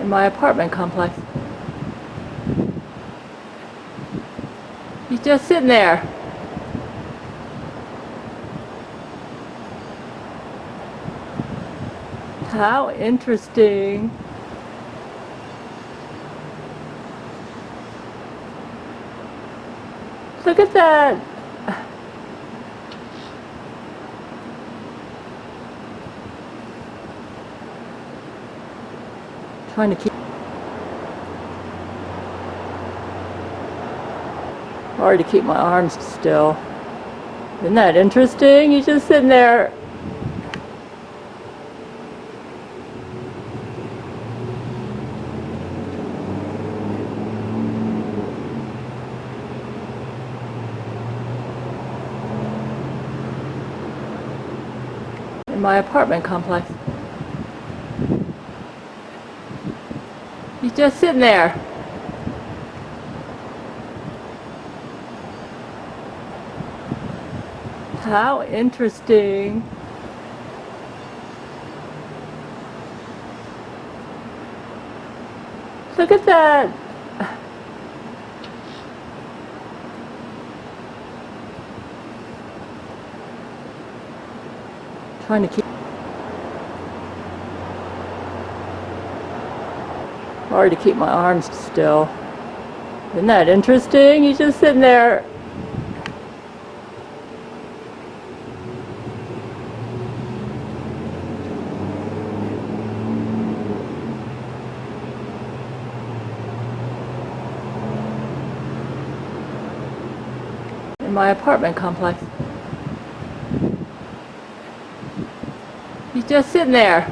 in my apartment complex. He's just sitting there. How interesting. Look at that. Trying to keep. Hard to keep my arms still. Isn't that interesting? He's just sitting there. In my apartment complex. He's just sitting there. How interesting. Look at that. Trying to keep. Hard to keep my arms still. Isn't that interesting? He's just sitting there. In my apartment complex. He's just sitting there.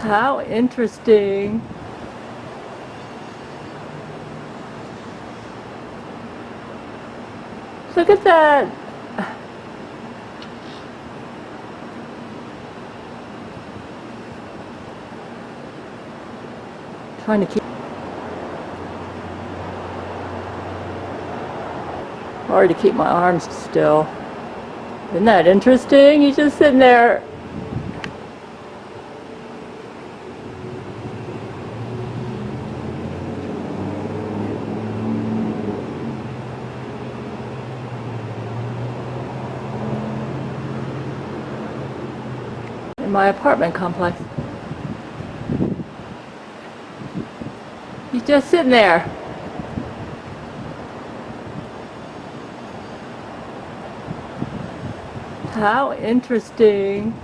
How interesting. Look at that. Trying to keep. Hard to keep my arms still. Isn't that interesting? He's just sitting there. In my apartment complex. He's just sitting there. How interesting.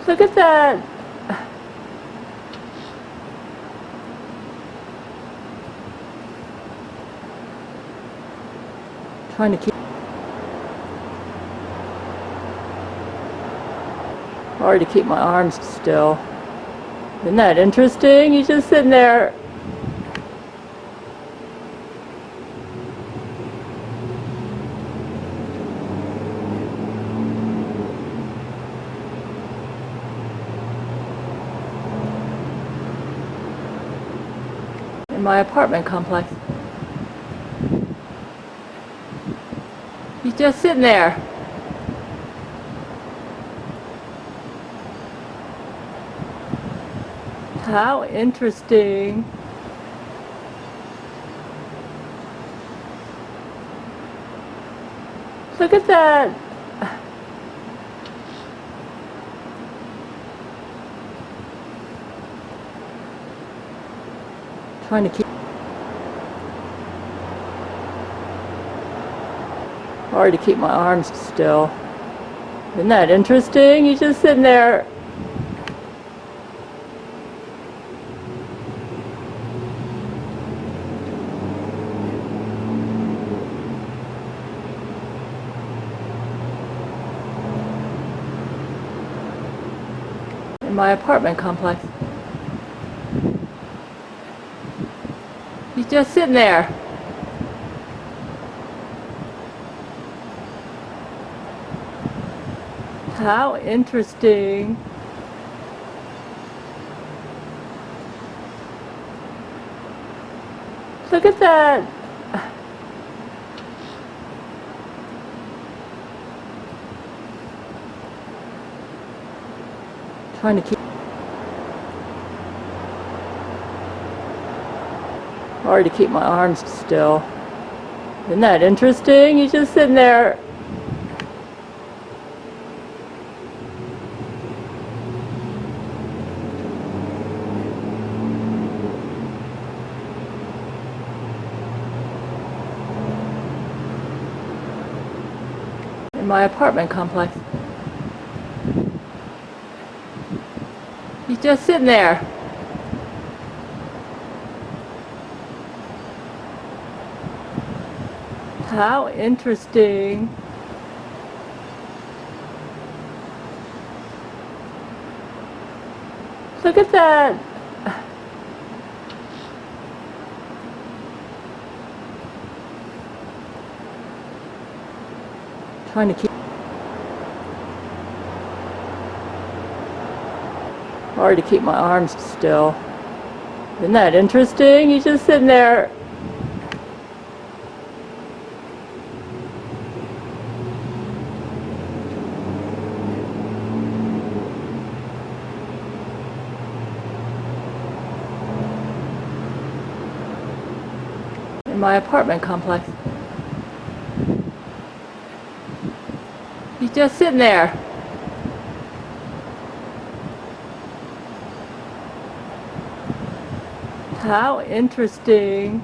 Look at that. Trying to keep. Hard to keep my arms still. Isn't that interesting? He's just sitting there. In my apartment complex. He's just sitting there. How interesting. Look at that. Trying to keep. Hard to keep my arms still. Isn't that interesting? He's just sitting there. How interesting. Look at that. Trying to keep. Hard to keep my arms still. Isn't that interesting? He's just sitting there. How interesting. Look at that. Trying to keep. Hard to keep my arms still. Isn't that interesting? He's just sitting there. How interesting. Trying to keep. Hard to keep my arms still. Isn't that interesting? He's just sitting there. In my apartment complex. He's just sitting there. How interesting. Look at that. Trying to keep. Hard to keep my arms still. Isn't that interesting? You're just sitting there. In my apartment complex. He's just sitting there. How interesting. Look at that. Trying to keep. Hard to keep my arms still. Isn't that interesting? You're just sitting there. In my apartment complex. He's just sitting there. How interesting.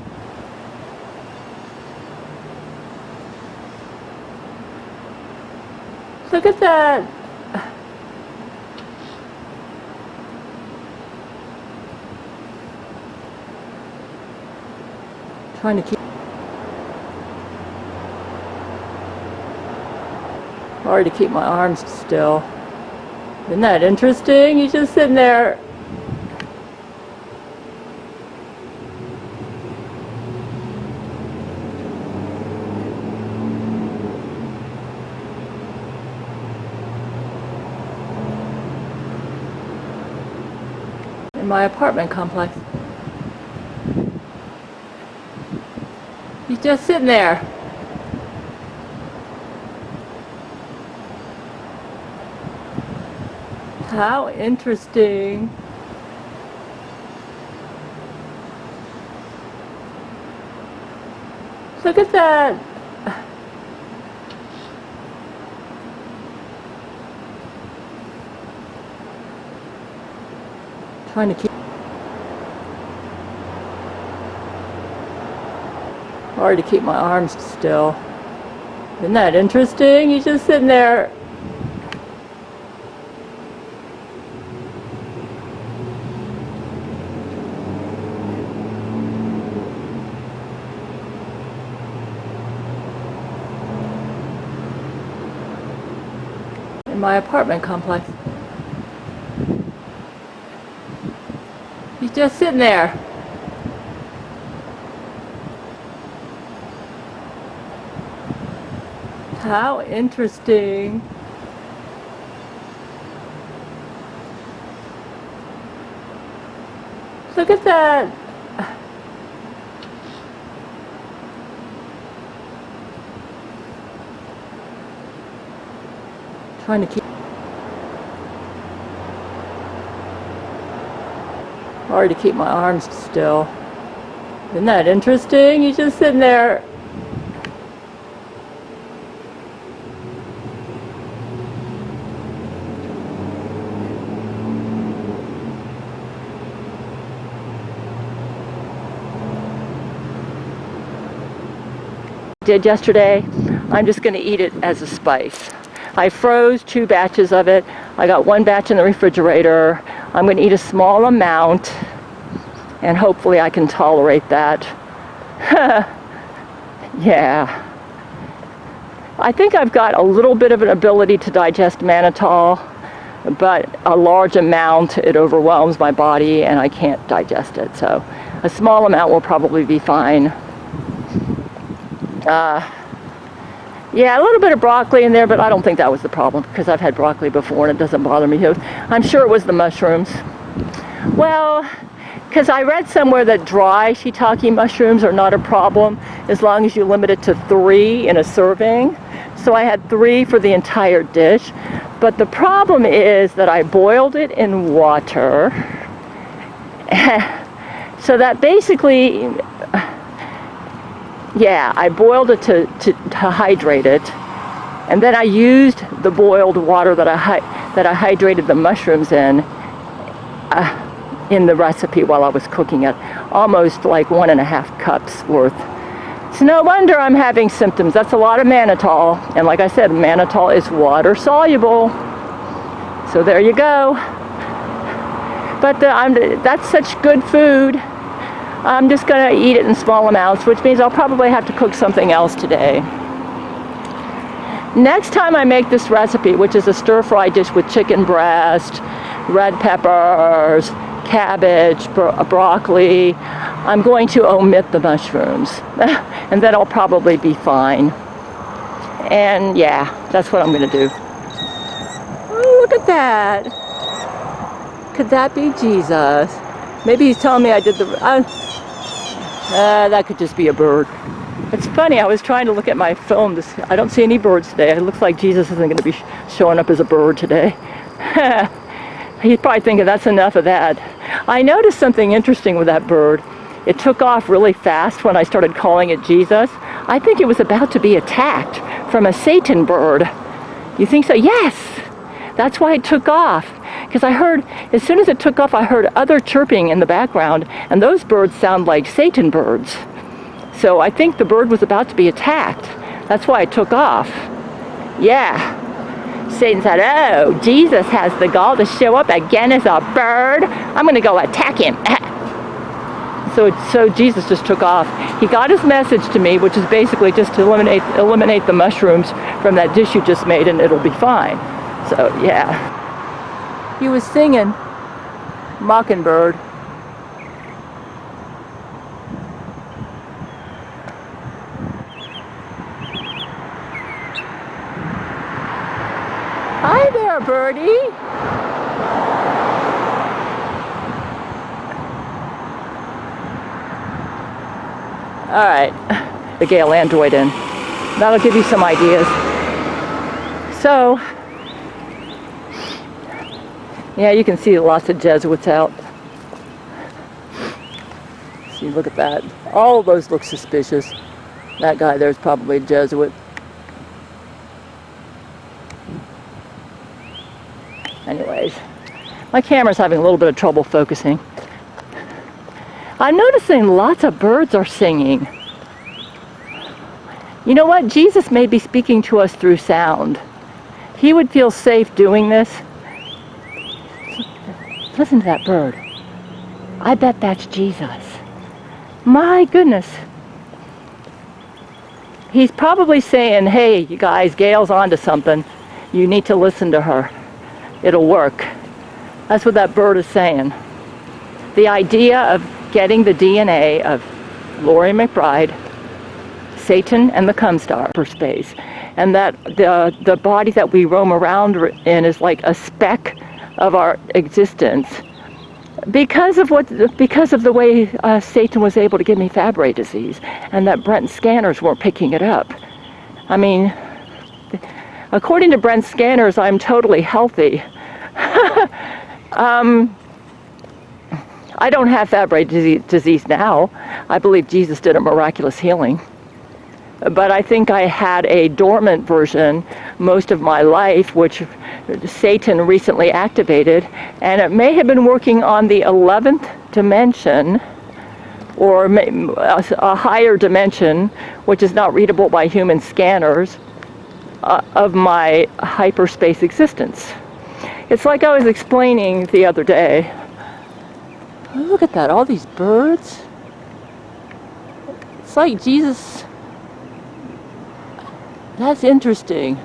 Look at that. Trying to keep. Hard to keep my arms still. Isn't that interesting? You're just sitting there. In my apartment complex. He's just sitting there. How interesting. Look at that. Trying to keep. Hard to keep my arms still. Isn't that interesting? You're just sitting there. In my apartment complex. He's just sitting there. How interesting. Look at that. Trying to keep. Hard to keep my arms still. Isn't that interesting? You're just sitting there. Did yesterday, I'm just going to eat it as a spice. I froze 2 batches of it. I got 1 batch in the refrigerator. I'm going to eat a small amount, and hopefully I can tolerate that. Yeah. I think I've got a little bit of an ability to digest mannitol, but a large amount, it overwhelms my body and I can't digest it. So a small amount will probably be fine. Yeah, a little bit of broccoli in there, but I don't think that was the problem because I've had broccoli before and it doesn't bother me. I'm sure it was the mushrooms. Well, because I read somewhere that dry shiitake mushrooms are not a problem as long as you limit it to 3 in a serving. So I had 3 for the entire dish. But the problem is that I boiled it in water. So that basically, yeah, I boiled it to hydrate it. And then I used the boiled water that I hydrated the mushrooms in the recipe while I was cooking it. Almost like 1.5 cups worth. It's no wonder I'm having symptoms. That's a lot of mannitol. And like I said, mannitol is water soluble. So there you go. But that's such good food. I'm just going to eat it in small amounts, which means I'll probably have to cook something else today. Next time I make this recipe, which is a stir-fry dish with chicken breast, red peppers, cabbage, broccoli, I'm going to omit the mushrooms. And then I'll probably be fine. And yeah, that's what I'm going to do. Oh, look at that. Could that be Jesus? Maybe he's telling me I did the... that could just be a bird. It's funny, I was trying to look at my phone. I don't see any birds today. It looks like Jesus isn't going to be showing up as a bird today. He's probably thinking that's enough of that. I noticed something interesting with that bird. It took off really fast when I started calling it Jesus. I think it was about to be attacked from a Satan bird. You think so? Yes! That's why it took off. Because I heard, as soon as it took off, I heard other chirping in the background, and those birds sound like Satan birds. So I think the bird was about to be attacked. That's why it took off. Yeah. Satan said, oh, Jesus has the gall to show up again as a bird. I'm going to go attack him. So Jesus just took off. He got his message to me, which is basically just to eliminate the mushrooms from that dish you just made, and it'll be fine. So, yeah. He was singing Mockingbird. Hi there, birdie. All right, the Gail Android in. That'll give you some ideas. So, yeah, you can see lots of Jesuits out. See, look at that. All of those look suspicious. That guy there's probably a Jesuit. Anyways, my camera's having a little bit of trouble focusing. I'm noticing lots of birds are singing. You know what? Jesus may be speaking to us through sound. He would feel safe doing this. Listen to that bird. I bet that's Jesus. My goodness. He's probably saying, hey, you guys, Gail's onto something. You need to listen to her. It'll work. That's what that bird is saying. The idea of getting the DNA of Laurie McBride, Satan, and the Cum-Star for space, and that the body that we roam around in is like a speck of our existence because of the way Satan was able to give me Fabry disease, and that Brent's scanners weren't picking it up. I mean, according to Brent's scanners, I'm totally healthy. I don't have Fabry disease now. I believe Jesus did a miraculous healing. But I think I had a dormant version most of my life, which Satan recently activated, and it may have been working on the 11th dimension, or a higher dimension, which is not readable by human scanners, of my hyperspace existence. It's like I was explaining the other day. Look at that, all these birds. It's like Jesus. That's interesting.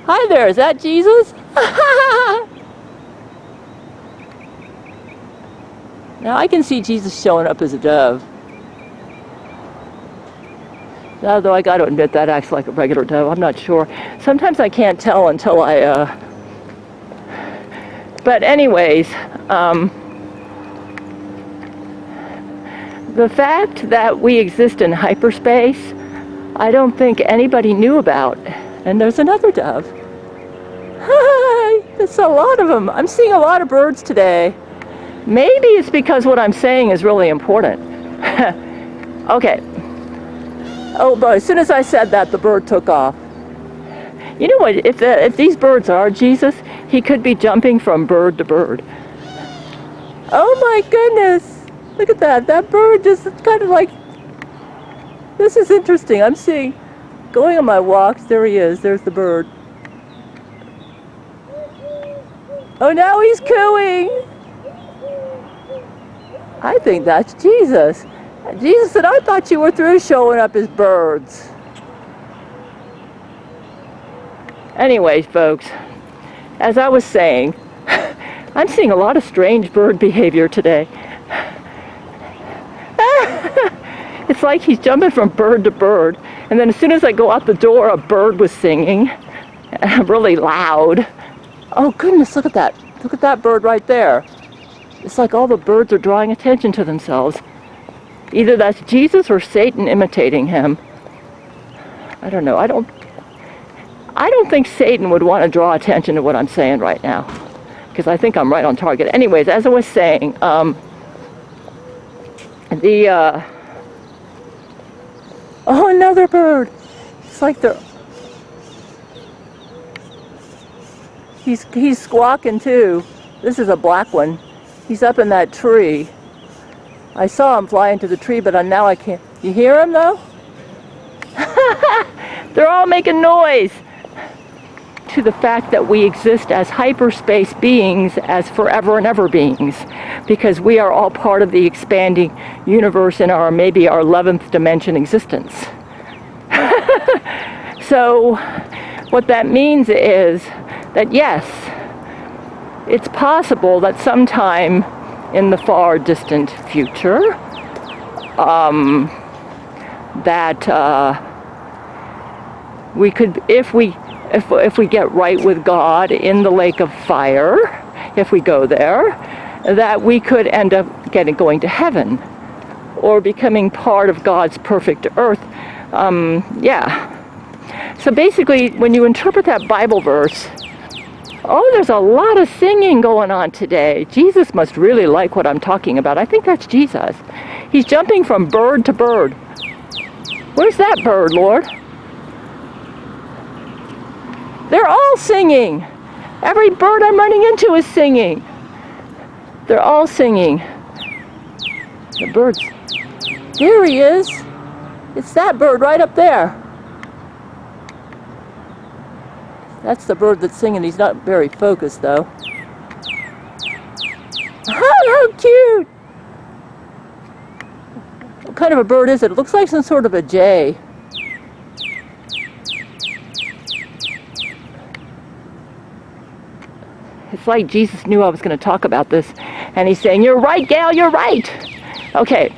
Hi there, is that Jesus? Now I can see Jesus showing up as a dove. Although I got to admit that acts like a regular dove, I'm not sure. Sometimes I can't tell until I, But anyways, the fact that we exist in hyperspace, I don't think anybody knew about. And there's another dove. Hi! There's a lot of them. I'm seeing a lot of birds today. Maybe it's because what I'm saying is really important. Okay. Oh, but as soon as I said that, the bird took off. You know what? If these birds are Jesus, he could be jumping from bird to bird. Oh my goodness! Look at that. That bird just kind of like... This is interesting. I'm seeing... Going on my walks, there he is. There's the bird. Oh, now he's cooing! I think that's Jesus. Jesus said, I thought you were through showing up as birds. Anyway, folks, as I was saying, I'm seeing a lot of strange bird behavior today. It's like he's jumping from bird to bird, and then as soon as I go out the door, a bird was singing, really loud. Oh goodness, look at that. Look at that bird right there. It's like all the birds are drawing attention to themselves. Either that's Jesus or Satan imitating him. I don't know. I don't think Satan would want to draw attention to what I'm saying right now, because I think I'm right on target. Anyways, as I was saying, oh, another bird. It's like he's squawking too. This is a black one. He's up in that tree. I saw him fly into the tree, but now I can't. You hear him though? They're all making noise. To the fact that we exist as hyperspace beings, as forever and ever beings, because we are all part of the expanding universe in our, maybe our 11th dimension existence. So what that means is that yes, it's possible that sometime in the far distant future, that we could, if we get right with God in the lake of fire, if we go there, that we could end up going to heaven or becoming part of God's perfect earth. Yeah. So basically, when you interpret that Bible verse, oh, there's a lot of singing going on today. Jesus must really like what I'm talking about. I think that's Jesus. He's jumping from bird to bird. Where's that bird, Lord? They're all singing. Every bird I'm running into is singing. They're all singing. The birds. There he is. It's that bird right up there. That's the bird that's singing. He's not very focused, though. How cute! What kind of a bird is it? It looks like some sort of a jay. It's like Jesus knew I was going to talk about this, and he's saying, you're right, Gail, you're right. Okay,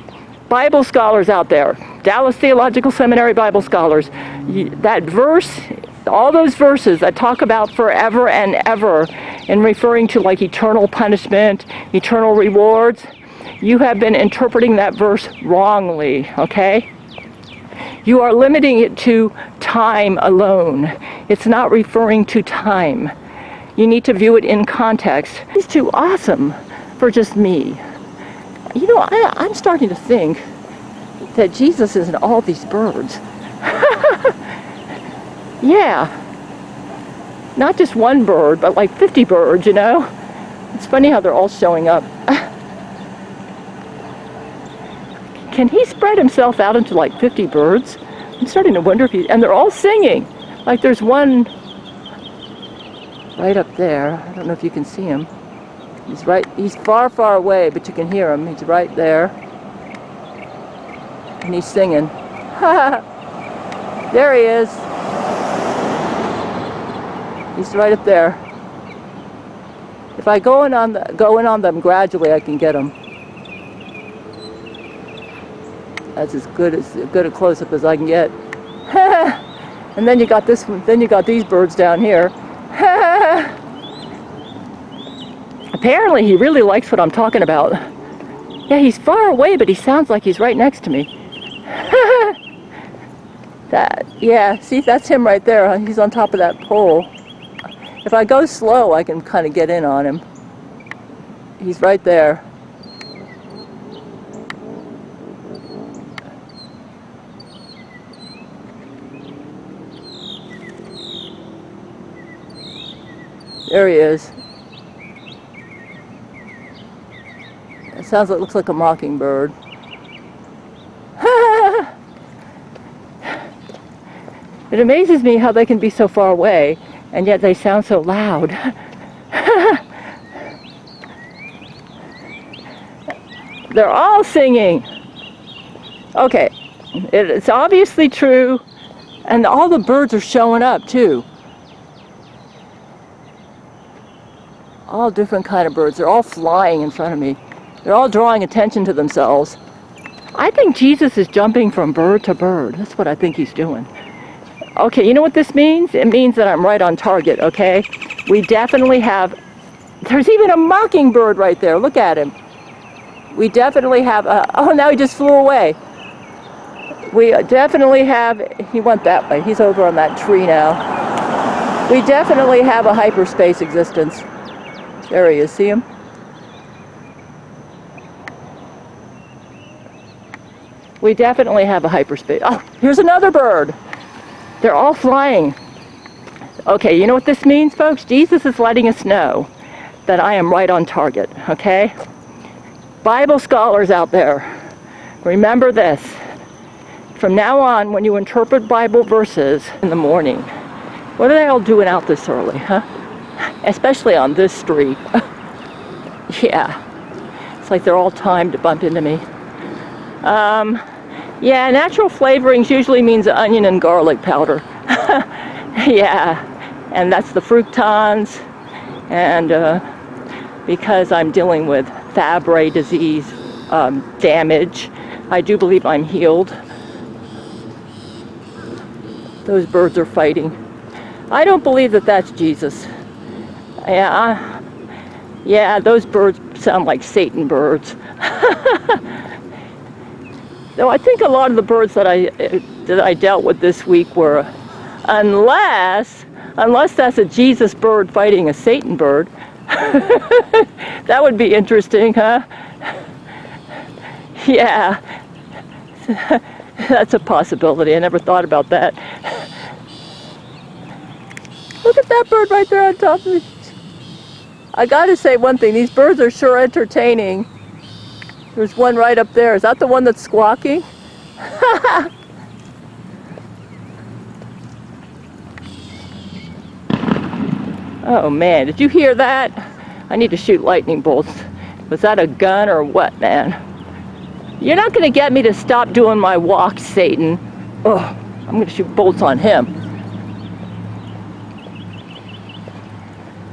Bible scholars out there, Dallas Theological Seminary Bible scholars, that verse, all those verses that talk about forever and ever and referring to like eternal punishment, eternal rewards, you have been interpreting that verse wrongly, okay? You are limiting it to time alone. It's not referring to time. You need to view it in context. It's too awesome for just me. You know, I'm starting to think that Jesus is in all these birds. Yeah. Not just one bird, but like 50 birds, you know? It's funny how they're all showing up. Can he spread himself out into like 50 birds? I'm starting to wonder if he... And they're all singing. Like there's one right up there. I don't know if you can see him. He's far, far away, but you can hear him. He's right there. And he's singing. There he is. He's right up there. If I go in on them gradually, I can get him. That's as good a close-up as I can get. And then you got this one. Then you got these birds down here. Apparently he really likes what I'm talking about. Yeah, he's far away, but he sounds like he's right next to me. Yeah, see, that's him right there. He's on top of that pole. If I go slow, I can kind of get in on him. He's right there. There he is. It looks like a mockingbird. It amazes me how they can be so far away, and yet they sound so loud. They're all singing. Okay, it's obviously true, and all the birds are showing up too. All different kind of birds. They're all flying in front of me. They're all drawing attention to themselves. I think Jesus is jumping from bird to bird. That's what I think he's doing. Okay, you know what this means? It means that I'm right on target, okay? We definitely have... There's even a mockingbird right there. Look at him. We definitely have a... Oh, now he just flew away. We definitely have... He went that way. He's over on that tree now. We definitely have a hyperspace existence. There he is. See him? We definitely have a hyperspace. Oh, here's another bird. They're all flying. Okay, you know what this means, folks? Jesus is letting us know that I am right on target, okay? Bible scholars out there, remember this. From now on, when you interpret Bible verses in the morning, what are they all doing out this early, huh? Especially on this street. Yeah, it's like they're all timed to bump into me. Yeah, natural flavorings usually means onion and garlic powder. Yeah, and that's the fructans, and because I'm dealing with Fabry disease damage, I do believe I'm healed. Those birds are fighting. I don't believe that that's Jesus. Yeah, those birds sound like Satan birds. Though I think a lot of the birds that I dealt with this week were, unless that's a Jesus bird fighting a Satan bird. That would be interesting, huh? Yeah, that's a possibility. I never thought about that. Look at that bird right there on top of me. I gotta say one thing, these birds are sure entertaining. There's one right up there. Is that the one that's squawking? Oh man, did you hear that? I need to shoot lightning bolts. Was that a gun or what, man? You're not going to get me to stop doing my walk, Satan. Oh, I'm going to shoot bolts on him.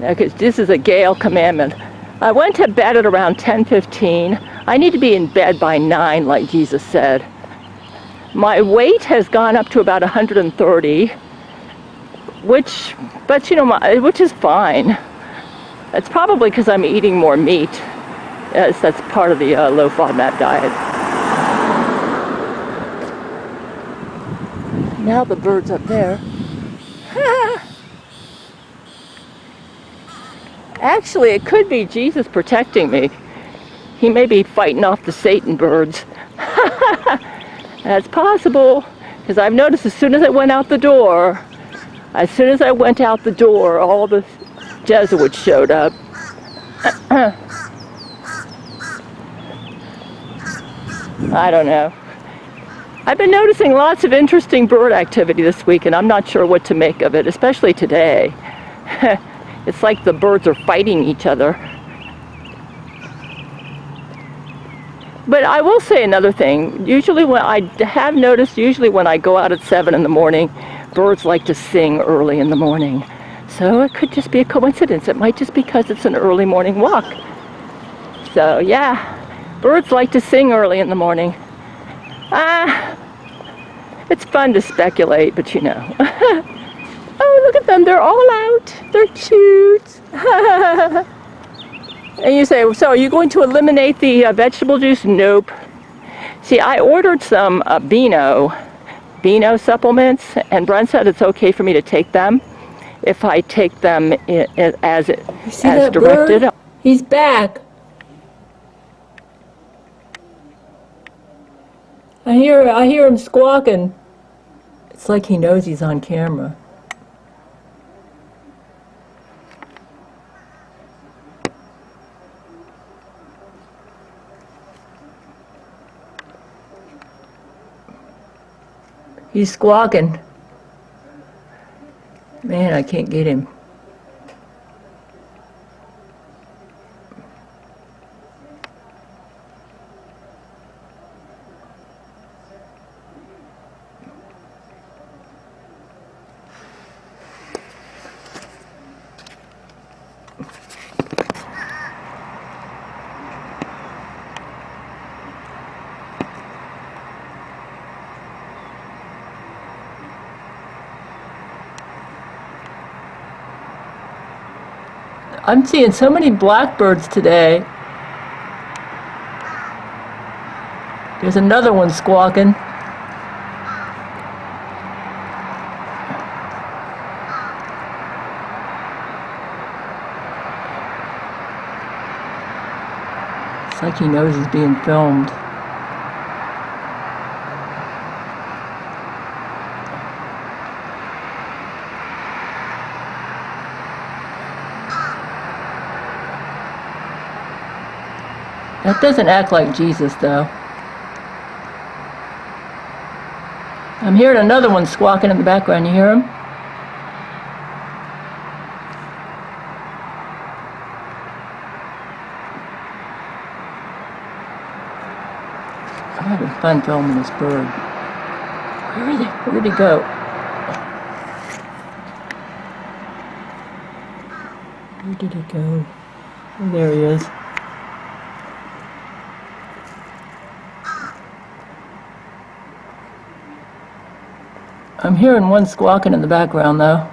Because this is a Gail commandment. I went to bed at around 10:15. I need to be in bed by 9, like Jesus said. My weight has gone up to about 130, which is fine. It's probably because I'm eating more meat. Yes, that's part of the low FODMAP diet. Now the bird's up there. Actually, it could be Jesus protecting me. He may be fighting off the Satan birds. That's possible, because I've noticed as soon as I went out the door, all the Jesuits showed up. I don't know. I've been noticing lots of interesting bird activity this week, and I'm not sure what to make of it, especially today. It's like the birds are fighting each other. But I will say another thing. Usually when I go out at 7 in the morning, birds like to sing early in the morning. So it could just be a coincidence. It might just be because it's an early morning walk. So yeah, birds like to sing early in the morning. It's fun to speculate, but you know. Oh, look at them. They're all out. They're cute. And you say, so are you going to eliminate the vegetable juice? Nope. See, I ordered some Beano supplements, and Brent said it's okay for me to take them. if I take them as that directed. Bird? He's back. I hear him squawking. It's like he knows he's on camera. He's squawking. Man, I can't get him. I'm seeing so many blackbirds today. There's another one squawking. It's like he knows he's being filmed. That doesn't act like Jesus, though. I'm hearing another one squawking in the background. You hear him? I'm having fun filming this bird. Where are they? Where did he go? Where did he go? Oh, there he is. I'm hearing one squawking in the background, though.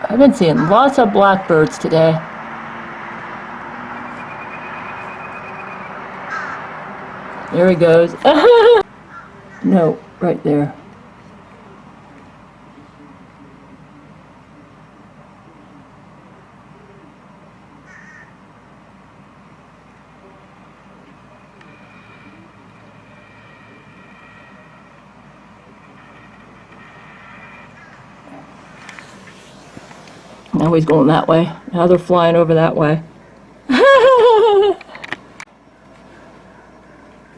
I've been seeing lots of blackbirds today. There he goes. No, right there. Now he's going that way. Now they're flying over that way.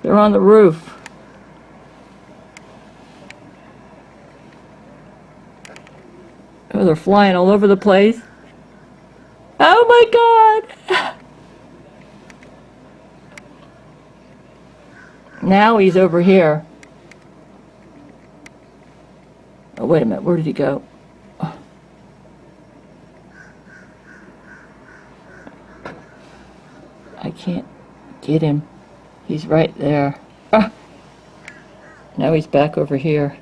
They're on the roof. Oh, they're flying all over the place. Oh my God! Now he's over here. Oh, wait a minute. Where did he go? Oh. I can't get him. He's right there. Ah. Now he's back over here.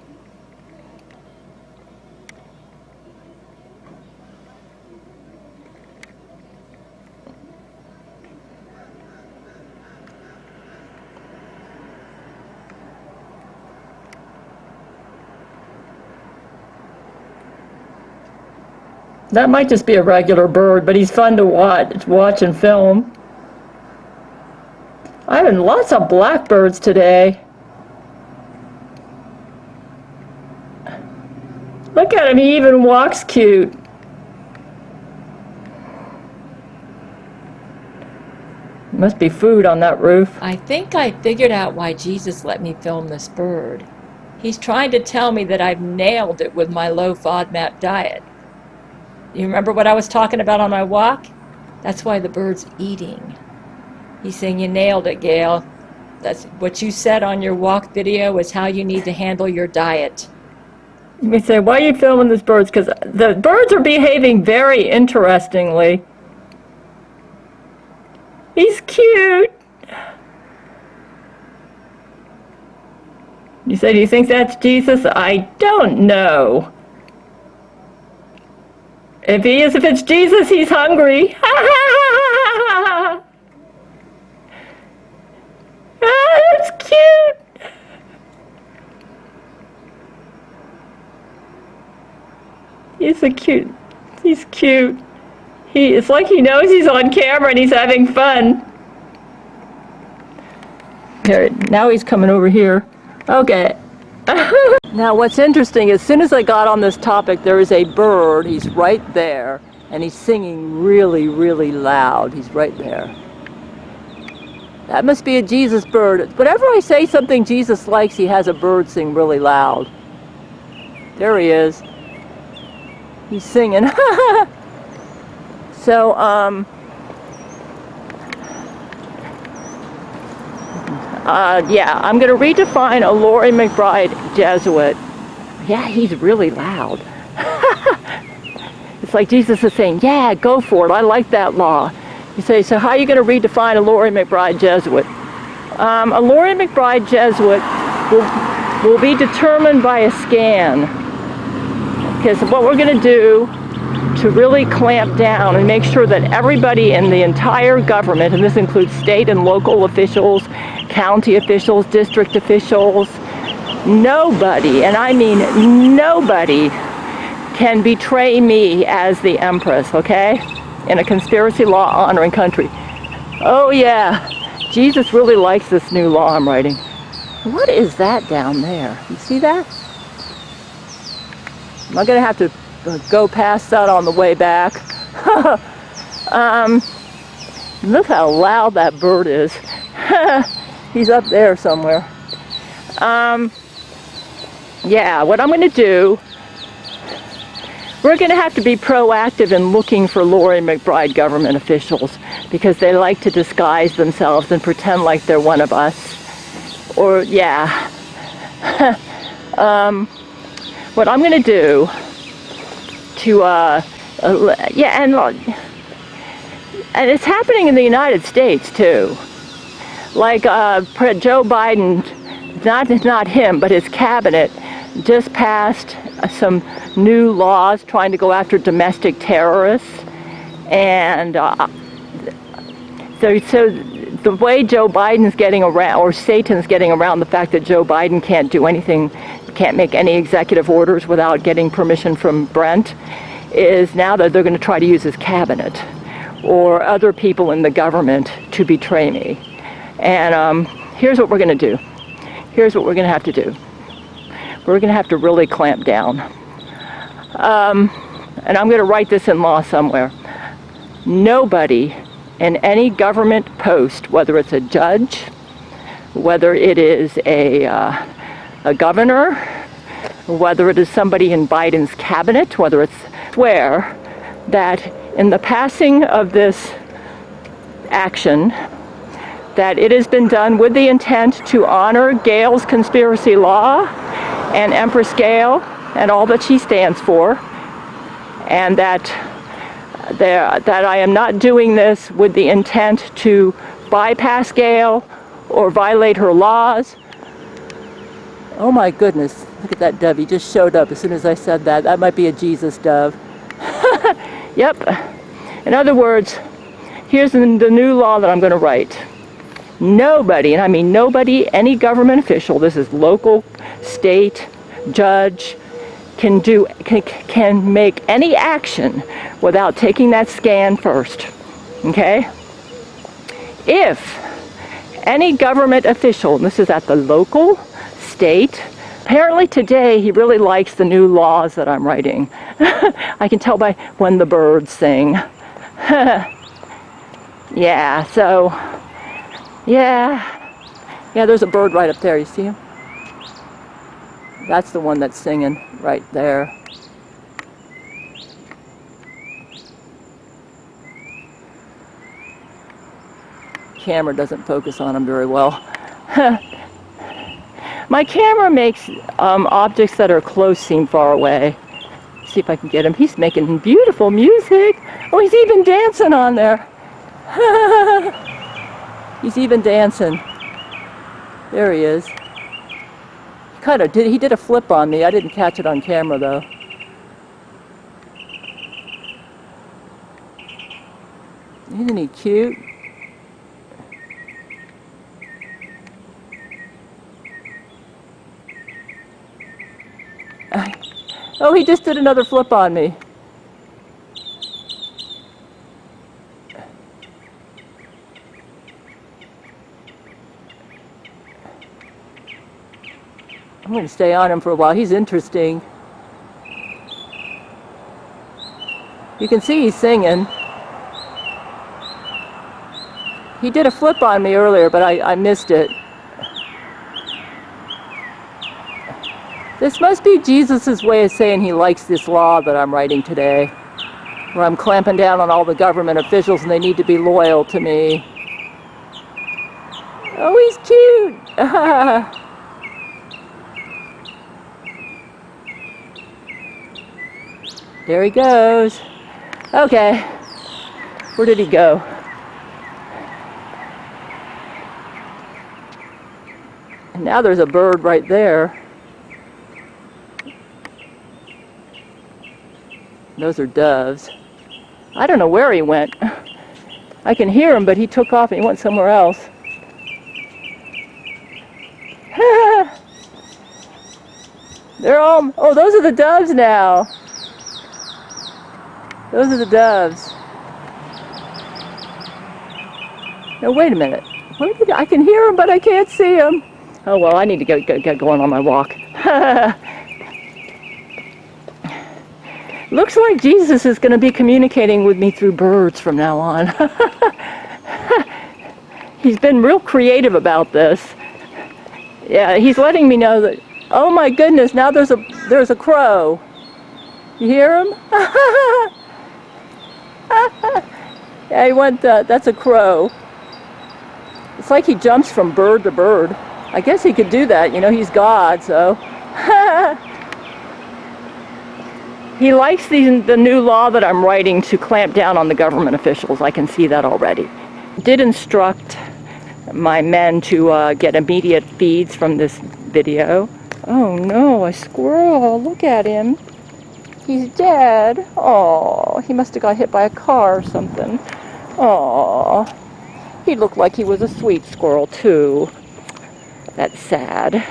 That might just be a regular bird, but he's fun to watch and film. I'm having lots of blackbirds today. Look at him, he even walks cute. Must be food on that roof. I think I figured out why Jesus let me film this bird. He's trying to tell me that I've nailed it with my low FODMAP diet. You remember what I was talking about on my walk? That's why the bird's eating. He's saying, you nailed it, Gail. That's what you said on your walk video is how you need to handle your diet. You may say, why are you filming these birds? Because the birds are behaving very interestingly. He's cute. You say, do you think that's Jesus? I don't know. If it's Jesus, he's hungry. That's cute. He's cute. It's like he knows he's on camera and he's having fun. Here, now he's coming over here. Okay. Now what's interesting, as soon as I got on this topic, there is a bird, he's right there, and he's singing really, really loud. He's right there. That must be a Jesus bird. Whenever I say something Jesus likes, he has a bird sing really loud. There he is. He's singing. So, yeah, I'm going to redefine a Laurie McBride Jesuit. Yeah, he's really loud. It's like Jesus is saying, yeah, go for it. I like that law. You say, so how are you going to redefine a Laurie McBride Jesuit? A Laurie McBride Jesuit will be determined by a scan. Because what we're going to do to really clamp down and make sure that everybody in the entire government, and this includes state and local officials, county officials, district officials, nobody, and I mean nobody, can betray me as the Empress, okay? In a conspiracy law honoring country. Oh yeah, Jesus really likes this new law I'm writing. What is that down there? You see that? Am I going to have to go past that on the way back? Look how loud that bird is. He's up there somewhere. Yeah, what I'm going to do, we're going to have to be proactive in looking for Laurie McBride government officials because they like to disguise themselves and pretend like they're one of us. Or, yeah. What I'm going to do to, yeah, and it's happening in the United States too. Like Joe Biden, not him, but his cabinet just passed some new laws trying to go after domestic terrorists. And so the way Joe Biden's getting around, or Satan's getting around the fact that Joe Biden can't do anything, can't make any executive orders without getting permission from Brent, is now that they're going to try to use his cabinet or other people in the government to betray me. And here's what we're going to do. Here's what we're going to have to do. We're going to have to really clamp down. And I'm going to write this in law somewhere. Nobody in any government post, whether it's a judge, whether it is a governor, whether it is somebody in Biden's cabinet, whether it's where, that in the passing of this action, that it has been done with the intent to honor Gail's conspiracy law and Empress Gail and all that she stands for, and that I am not doing this with the intent to bypass Gail or violate her laws. Oh my goodness, look at that dove. He just showed up as soon as I said that. That might be a Jesus dove. Yep. In other words, here's the new law that I'm going to write. Nobody, and I mean nobody, any government official, this is local, state, judge, can make any action without taking that scan first. Okay? If any government official, and this is at the local, state, apparently today he really likes the new laws that I'm writing. I can tell by when the birds sing. Yeah, so, yeah, there's a bird right up there, you see him? That's the one that's singing right there. Camera doesn't focus on him very well. My camera makes objects that are close seem far away. See if I can get him. He's making beautiful music. Oh, he's even dancing on there. He's even dancing. There he is. He did a flip on me. I didn't catch it on camera though. Isn't he cute? Oh, he just did another flip on me. I'm going to stay on him for a while. He's interesting. You can see he's singing. He did a flip on me earlier, but I missed it. This must be Jesus' way of saying he likes this law that I'm writing today, where I'm clamping down on all the government officials and they need to be loyal to me. Oh, he's cute! There he goes. Okay, where did he go? And now there's a bird right there. Those are doves. I don't know where he went. I can hear him, but he took off and he went somewhere else. They're all, oh, those are the doves now. Those are the doves. No, wait a minute. Where did I can hear him, but I can't see him. Oh, well, I need to get going on my walk. Looks like Jesus is going to be communicating with me through birds from now on. He's been real creative about this. Yeah, he's letting me know that, oh my goodness, now there's a crow. You hear him? Yeah, he went, that's a crow. It's like he jumps from bird to bird. I guess he could do that, you know, he's God, so. He likes the new law that I'm writing to clamp down on the government officials. I can see that already. Did instruct my men to get immediate feeds from this video. Oh no, a squirrel, look at him. He's dead. Oh, he must have got hit by a car or something. Oh, he looked like he was a sweet squirrel too. That's sad.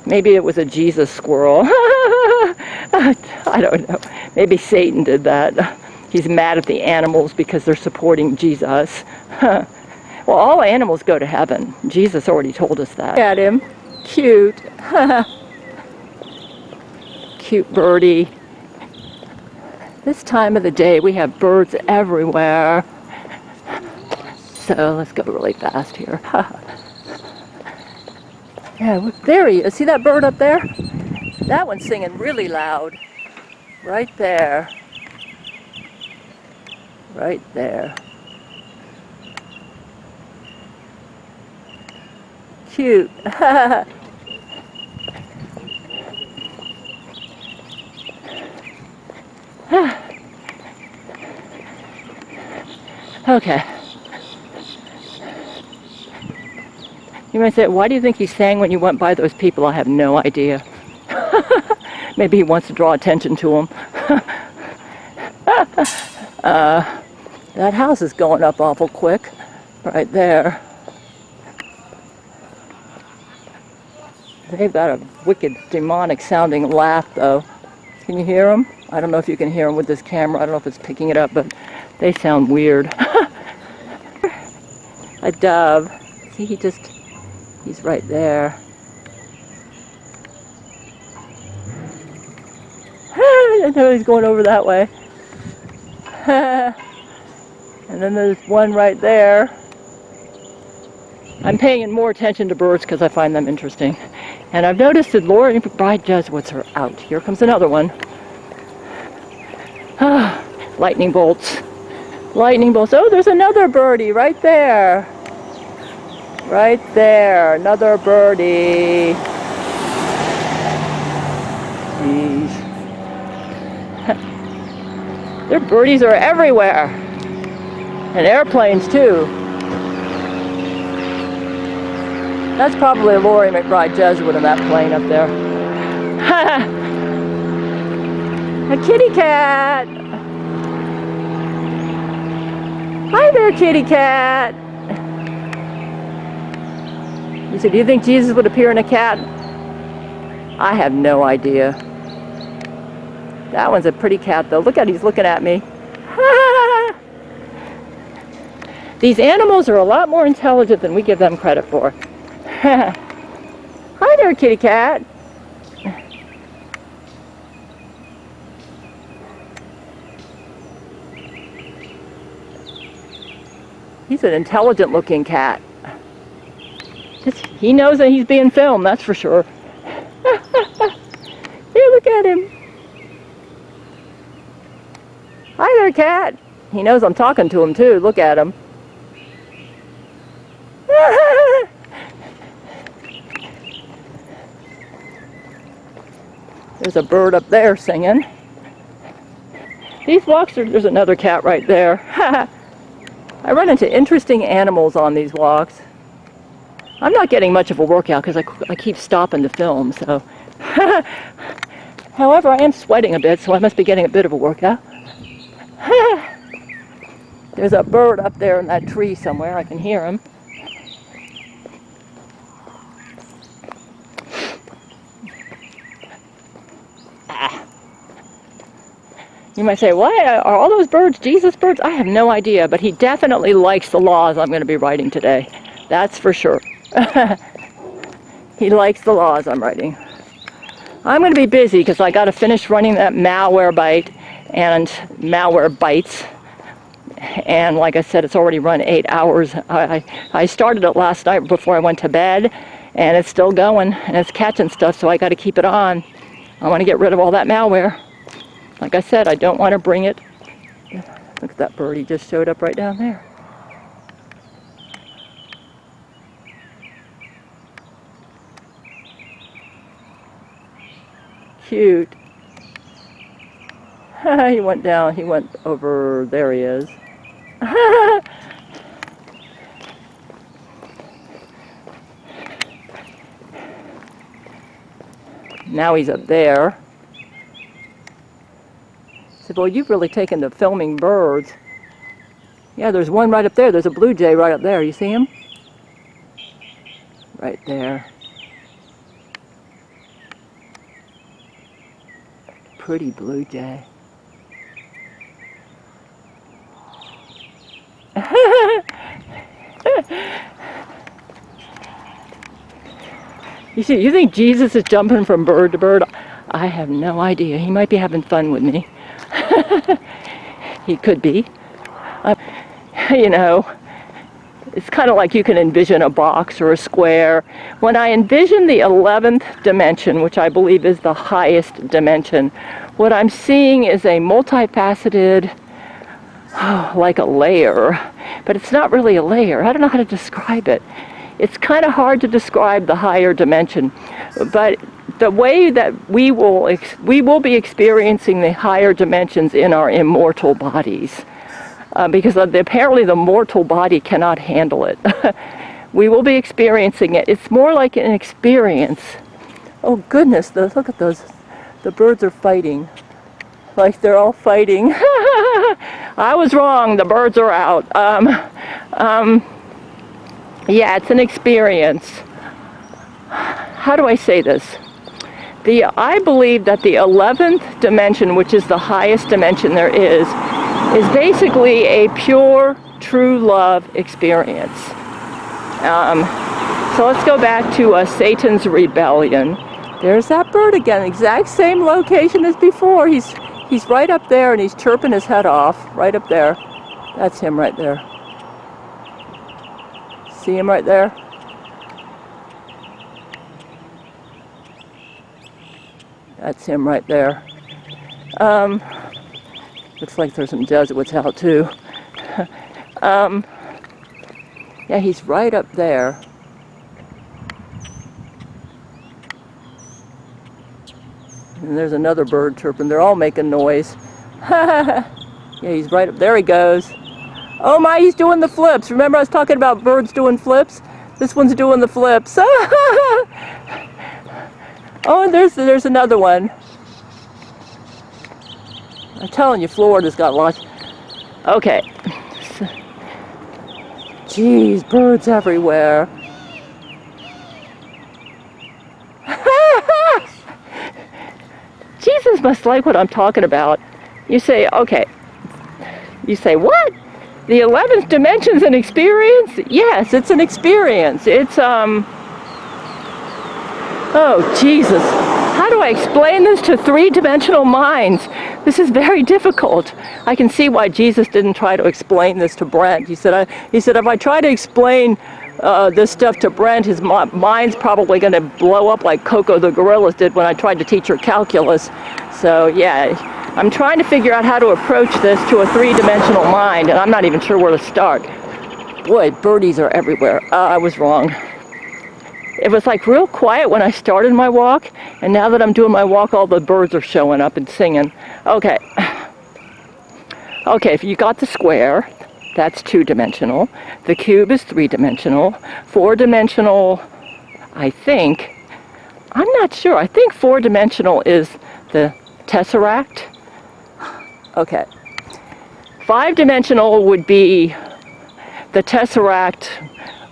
Maybe it was a Jesus squirrel. I don't know. Maybe Satan did that. He's mad at the animals because they're supporting Jesus. Well, all animals go to heaven. Jesus already told us that. Look at him. Cute. Cute birdie. This time of the day we have birds everywhere. So let's go really fast here. Yeah, there he is. See that bird up there? That one's singing really loud. Right there. Right there. Cute. Okay. You might say, why do you think he sang when you went by those people? I have no idea. Maybe he wants to draw attention to them. That house is going up awful quick. Right there. They've got a wicked, demonic sounding laugh though. Can you hear them? I don't know if you can hear them with this camera. I don't know if it's picking it up, but they sound weird. A dove. See, he's right there. I know he's going over that way. And then there's one right there. I'm paying more attention to birds because I find them interesting. And I've noticed that Lori McBride Jesuits are out. Here comes another one. Lightning bolts. Lightning bolts. Oh, there's another birdie right there. Right there. Another birdie. Jeez. Their birdies are everywhere. And airplanes too. That's probably a Lori McBride Jesuit in that plane up there. A kitty cat. Hi there, kitty cat. You said, do you think Jesus would appear in a cat? I have no idea. That one's a pretty cat, though. Look at, he's looking at me. These animals are a lot more intelligent than we give them credit for. Hi there, kitty cat. He's an intelligent looking cat. He knows that he's being filmed, that's for sure. Here, look at him. Hi there, cat. He knows I'm talking to him too. Look at him. There's a bird up there singing. These walks there's another cat right there. I run into interesting animals on these walks. I'm not getting much of a workout because I keep stopping to film, so. However, I am sweating a bit, so I must be getting a bit of a workout. There's a bird up there in that tree somewhere. I can hear him. You might say, what? Are all those birds Jesus birds? I have no idea, but he definitely likes the laws I'm going to be writing today. That's for sure. He likes the laws I'm writing. I'm going to be busy because I got to finish running that malware bite and malware bites. And like I said, it's already run 8 hours. I started it last night before I went to bed, and it's still going, and it's catching stuff, so I got to keep it on. I want to get rid of all that malware. Like I said, I don't want to bring it. Look at that bird, he just showed up right down there. Cute. He went down, he went over, there he is. Now he's up there. I said, well, you've really taken to filming birds. Yeah, there's one right up there. There's a blue jay right up there. You see him? Right there. Pretty blue jay. You think Jesus is jumping from bird to bird? I have no idea. He might be having fun with me. He could be. You know, it's kind of like you can envision a box or a square. When I envision the 11th dimension, which I believe is the highest dimension, what I'm seeing is a multifaceted, like a layer, but it's not really a layer. I don't know how to describe it. It's kind of hard to describe the higher dimension, but the way that we will be experiencing the higher dimensions in our immortal bodies, because apparently the mortal body cannot handle it. We will be experiencing it. It's more like an experience. Oh goodness, look at those. The birds are fighting. Like they're all fighting. I was wrong, the birds are out. Yeah, it's an experience. How do I say this? I believe that the 11th dimension, which is the highest dimension there is basically a pure, true love experience. So let's go back to Satan's rebellion. There's that bird again, exact same location as before. He's right up there and he's chirping his head off, right up there. That's him right there. See him right there? That's him right there. Looks like there's some Jesuits out too. Yeah, he's right up there. And there's another bird chirping. They're all making noise. Yeah, he's right up there. He goes. Oh my, he's doing the flips. Remember I was talking about birds doing flips? This one's doing the flips. Oh, and there's another one. I'm telling you, Florida's got lots. Okay. geez, birds everywhere. Jesus must like what I'm talking about. You say, okay. You say, what? The 11th dimension's an experience? Yes, it's an experience. It's, oh, Jesus. How do I explain this to three-dimensional minds? This is very difficult. I can see why Jesus didn't try to explain this to Brent. He said, if I try to explain this stuff to Brent, his mind's probably going to blow up like Coco the gorillas did when I tried to teach her calculus. So, yeah, I'm trying to figure out how to approach this to a three-dimensional mind, and I'm not even sure where to start. Boy, birdies are everywhere. I was wrong. It was like real quiet when I started my walk, and now that I'm doing my walk, all the birds are showing up and singing. Okay. Okay, if you got the square, that's two-dimensional. The cube is three-dimensional. Four-dimensional, I think. I'm not sure. I think four-dimensional is the tesseract. Okay. Five-dimensional would be the tesseract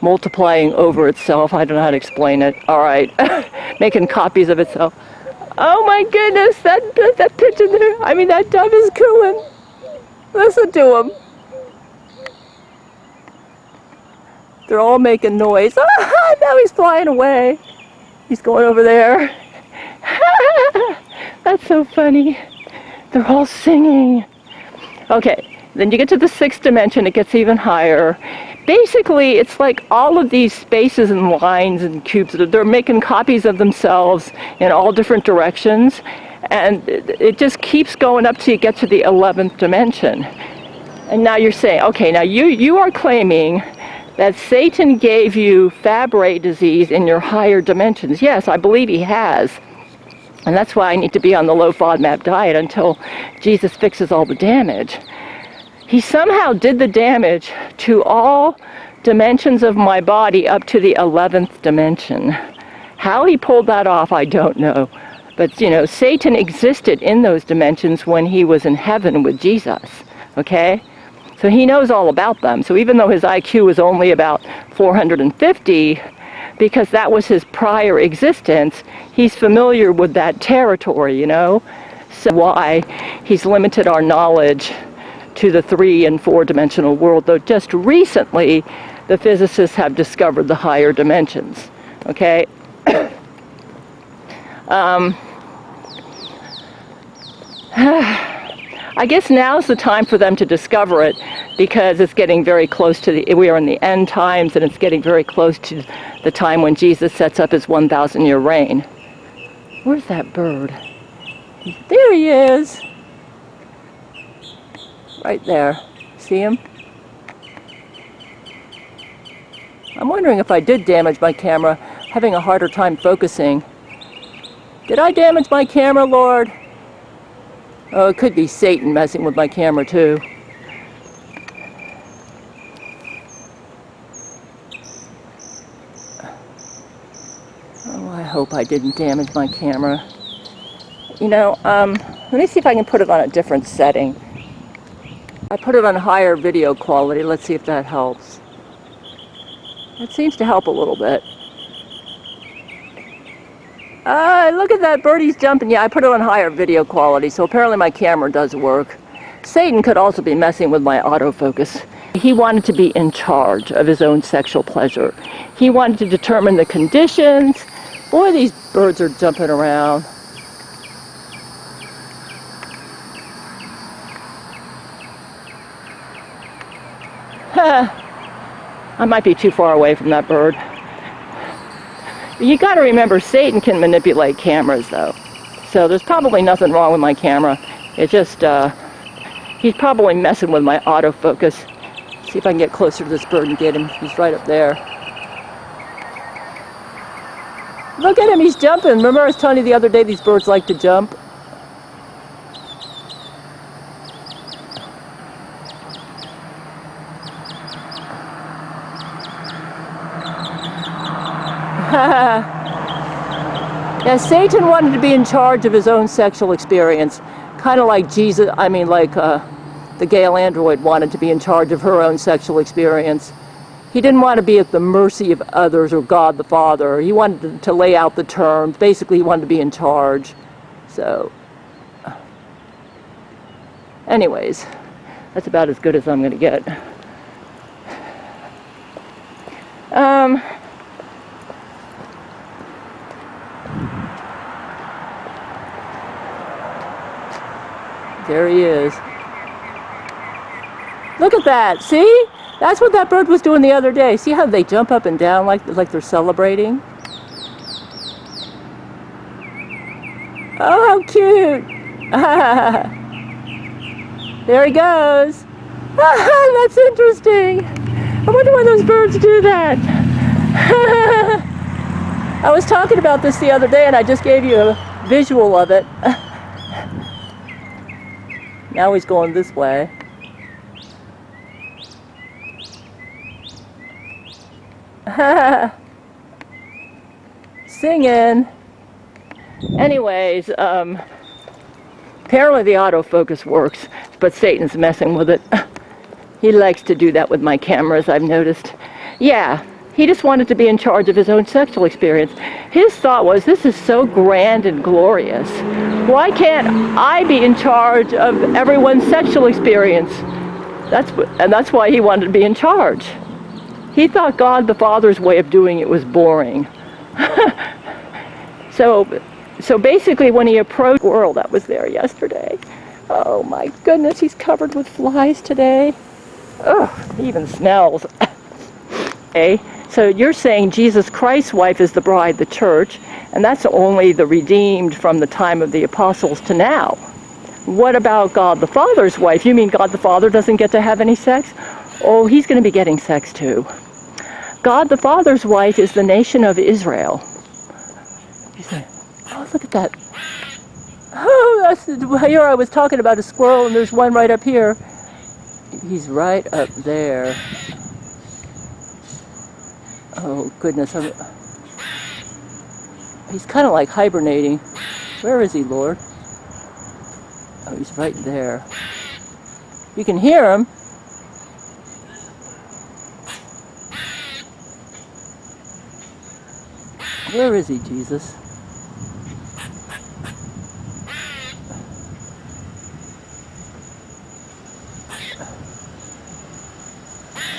multiplying over itself. I don't know how to explain it. All right. Making copies of itself. Oh my goodness, that pigeon there. I mean, that dove is cooing. Listen to him. They're all making noise. Ah, now he's flying away. He's going over there. That's so funny. They're all singing. Okay, then you get to the sixth dimension, it gets even higher. Basically, it's like all of these spaces and lines and cubes, they're making copies of themselves in all different directions. And it just keeps going up till you get to the 11th dimension. And now you're saying, okay, now you are claiming that Satan gave you Fabry disease in your higher dimensions. Yes, I believe he has. And that's why I need to be on the low FODMAP diet until Jesus fixes all the damage. He somehow did the damage to all dimensions of my body up to the 11th dimension. How he pulled that off, I don't know. But, you know, Satan existed in those dimensions when he was in heaven with Jesus, okay? So he knows all about them. So even though his IQ was only about 450, because that was his prior existence, he's familiar with that territory, you know? So why he's limited our knowledge to the 3- and 4-dimensional world, though just recently the physicists have discovered the higher dimensions, okay? I guess now's the time for them to discover it, because it's getting very close to we are in the end times, and it's getting very close to the time when Jesus sets up his 1,000-year reign. Where's that bird? There he is. Right there. See him? I'm wondering if I did damage my camera, having a harder time focusing. Did I damage my camera, Lord? Oh, it could be Satan messing with my camera, too. Oh, I hope I didn't damage my camera. You know, let me see if I can put it on a different setting. I put it on higher video quality. Let's see if that helps. That seems to help a little bit. Look at that, birdie's jumping. Yeah, I put it on higher video quality, so apparently my camera does work. Satan could also be messing with my autofocus. He wanted to be in charge of his own sexual pleasure. He wanted to determine the conditions. Boy, these birds are jumping around. I might be too far away from that bird. You got to remember, Satan can manipulate cameras, though. So there's probably nothing wrong with my camera. It's just, he's probably messing with my autofocus. See if I can get closer to this bird and get him. He's right up there. Look at him, he's jumping. Remember I was telling you the other day these birds like to jump? Yeah, Satan wanted to be in charge of his own sexual experience, kind of like Jesus, like the Gail android wanted to be in charge of her own sexual experience. He didn't want to be at the mercy of others or God the Father. He wanted to lay out the terms. Basically, he wanted to be in charge. So, anyways, that's about as good as I'm going to get. There he is. Look at that. See? That's what that bird was doing the other day. See how they jump up and down like they're celebrating? Oh, how cute. There he goes. That's interesting. I wonder why those birds do that. I was talking about this the other day and I just gave you a visual of it. Now he's going this way. Singing. Anyways, apparently the autofocus works, but Satan's messing with it. He likes to do that with my cameras, I've noticed. Yeah, he just wanted to be in charge of his own sexual experience. His thought was, this is so grand and glorious. Why can't I be in charge of everyone's sexual experience? That's why he wanted to be in charge. He thought God the Father's way of doing it was boring. So basically when he approached the squirrel that was there yesterday, oh my goodness, he's covered with flies today. Oh, he even smells. Okay, so you're saying Jesus Christ's wife is the bride, the church, and that's only the redeemed from the time of the apostles to now. What about God the Father's wife? You mean God the Father doesn't get to have any sex? Oh, he's going to be getting sex too. God the Father's wife is the nation of Israel. You say, oh, look at that. Oh, that's here I was talking about a squirrel, and there's one right up here. He's right up there. Oh, goodness. He's kind of like hibernating. Where is he, Lord? Oh, he's right there. You can hear him. Where is he, Jesus?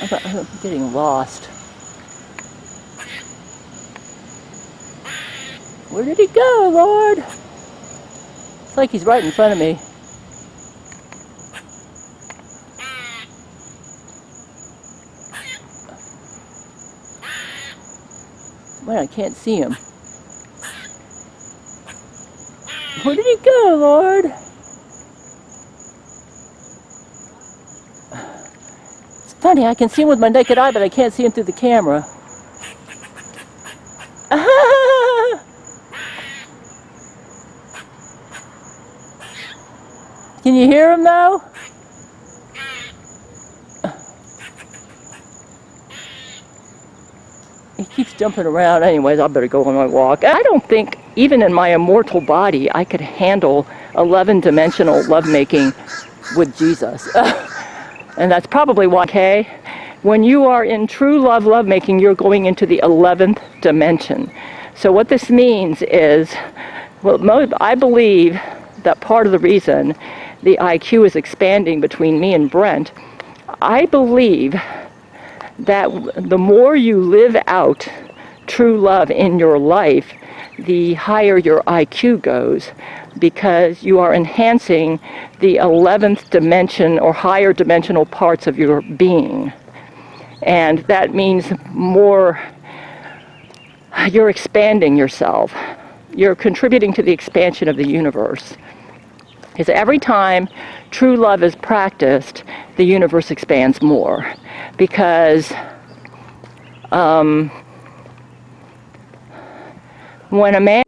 I'm getting lost. Where did he go, Lord? It's like he's right in front of me. Well, I can't see him. Where did he go, Lord? It's funny, I can see him with my naked eye, but I can't see him through the camera. Can you hear him though? He keeps jumping around. Anyways, I better go on my walk. I don't think, even in my immortal body, I could handle 11-dimensional lovemaking with Jesus. And that's probably why, okay? When you are in true lovemaking, you're going into the 11th dimension. So what this means is, well, I believe that part of the reason the IQ is expanding between me and Brent, I believe that the more you live out true love in your life, the higher your IQ goes, because you are enhancing the 11th dimension or higher dimensional parts of your being. And that means more, you're expanding yourself. You're contributing to the expansion of the universe. Because every time true love is practiced, the universe expands more. Because when a man